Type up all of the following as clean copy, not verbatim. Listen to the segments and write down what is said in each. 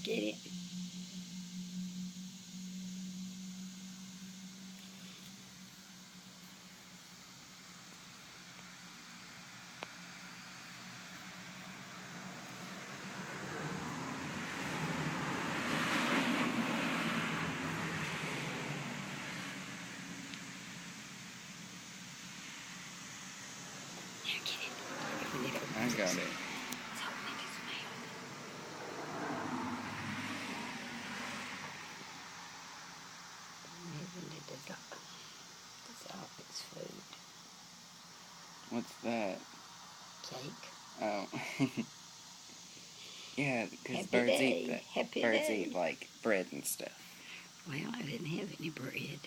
get it? Now get it. When it opens, I got it. It's opening his mouth. Moving to dissolve its food. What's that? Cake. Oh. Yeah, because Happy birds day. eat that. Happy Birds day. eat like bread and stuff. Well, I didn't have any bread.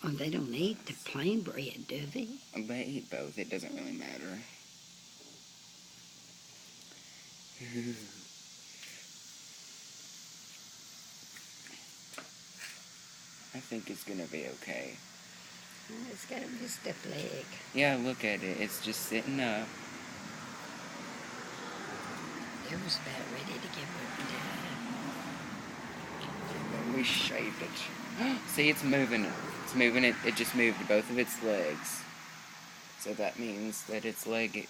Well, they don't eat the plain bread, do they? They eat both. It doesn't really matter. I think it's gonna be okay. Oh, it's got a messed up leg. Yeah, look at it. It's just sitting up. It was about ready to give up and die. We shaved it. See, it's moving. It's moving it. It just moved both of its legs. So that means that its leg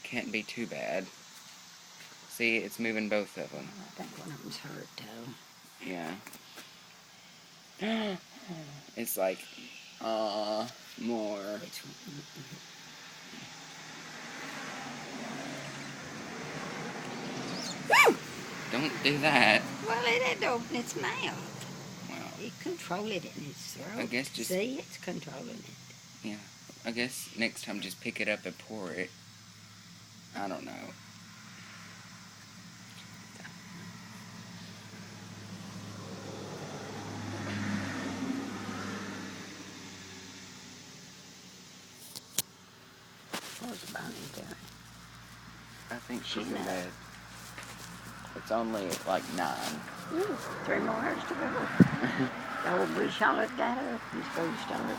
can't be too bad. See, it's moving both of them. Well, I think one of them's hurt, though. Yeah. It's like, more. Which one? Don't do that. Well, it had to open its mouth. Well, It controlled it in its throat. I guess just- See, it's controlling it. yeah. I guess next time just pick it up and pour it. I don't know. What's Bonnie doing? I think she's in No. bed. It's only like 9. Ooh, 3 more hours to go. The old Blue Charlotte got up. He's going to start.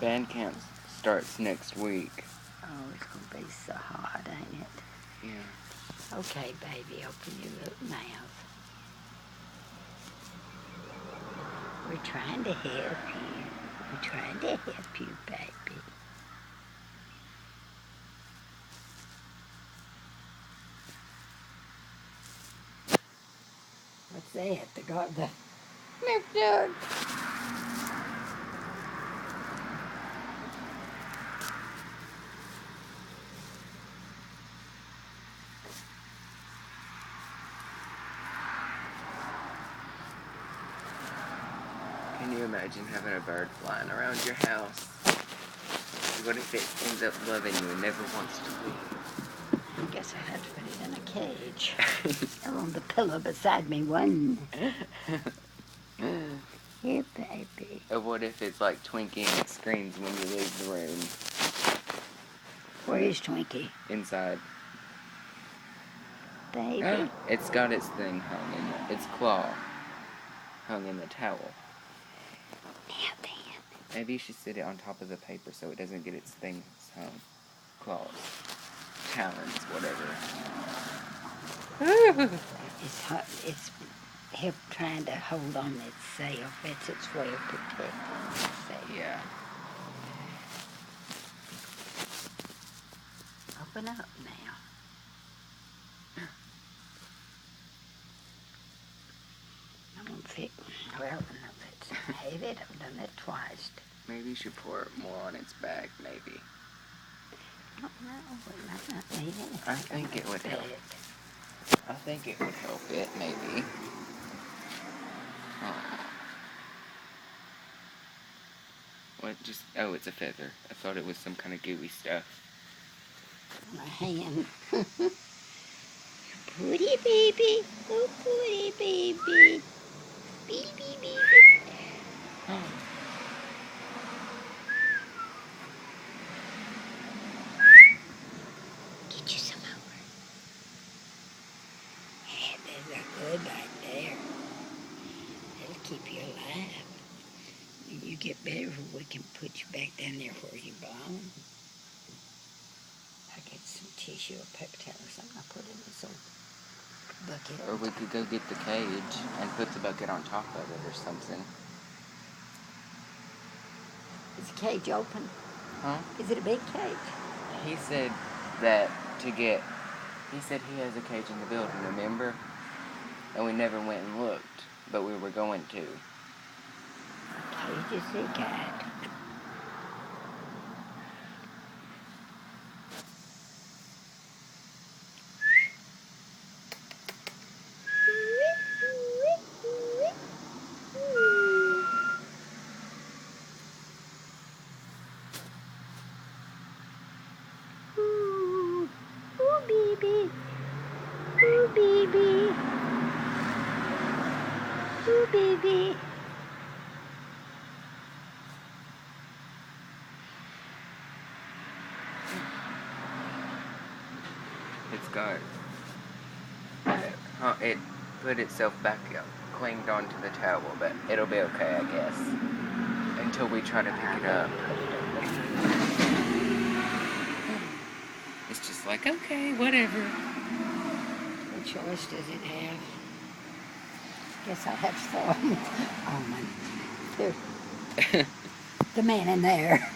Band camp starts next week. Oh, it's going to be so hot, ain't it? Yeah. Okay, baby, open your little mouth. We're trying to help you. We're trying to help you, baby. What's that? The milk jug. Can you imagine having a bird flying around your house? What if it ends up loving you and never wants to leave? I guess I have to put it in a cage. Or on the pillow beside me. One. Here, baby. Or what if it's like Twinkie and it screams when you leave the room? Where is Twinkie? Inside. Baby. It's got its thing hung in its claw hung in the towel. Now then. Maybe you should sit it on top of the paper so it doesn't get its things hung. Claws. Talons, whatever. It's hot. It's help trying to hold on itself. It's its way of protecting itself. Yeah. Open up now. I don't think. Well, no, let's have it. I've done it twice. Maybe you should pour more on its back, maybe. I don't know. We might not need anything. I think it would help. It. I think it would help it, maybe. Oh. What, just, oh, it's a feather. I thought it was some kind of gooey stuff. My hand. Pretty baby. Oh, pretty baby. Baby, baby. Get you some more. Yeah, those are good right there. That'll keep you alive. When you get better, we can put you back down there where you belong. I get some tissue or paper towel or something. I put it in this old bucket. Or we could go get the cage and put the bucket on top of it or something. Is the cage open? Huh? Is it a big cage? He said that he said he has a cage in the building, remember? And we never went and looked, but we were going to. Cages he got. Ooh, baby. Ooh, baby. Ooh, baby. It's got it put itself back up, clinged onto the towel, but it'll be okay, I guess, until we try to pick it up. It's just like, okay, whatever. What choice does it have? Guess I'll have to throw him on the man in there.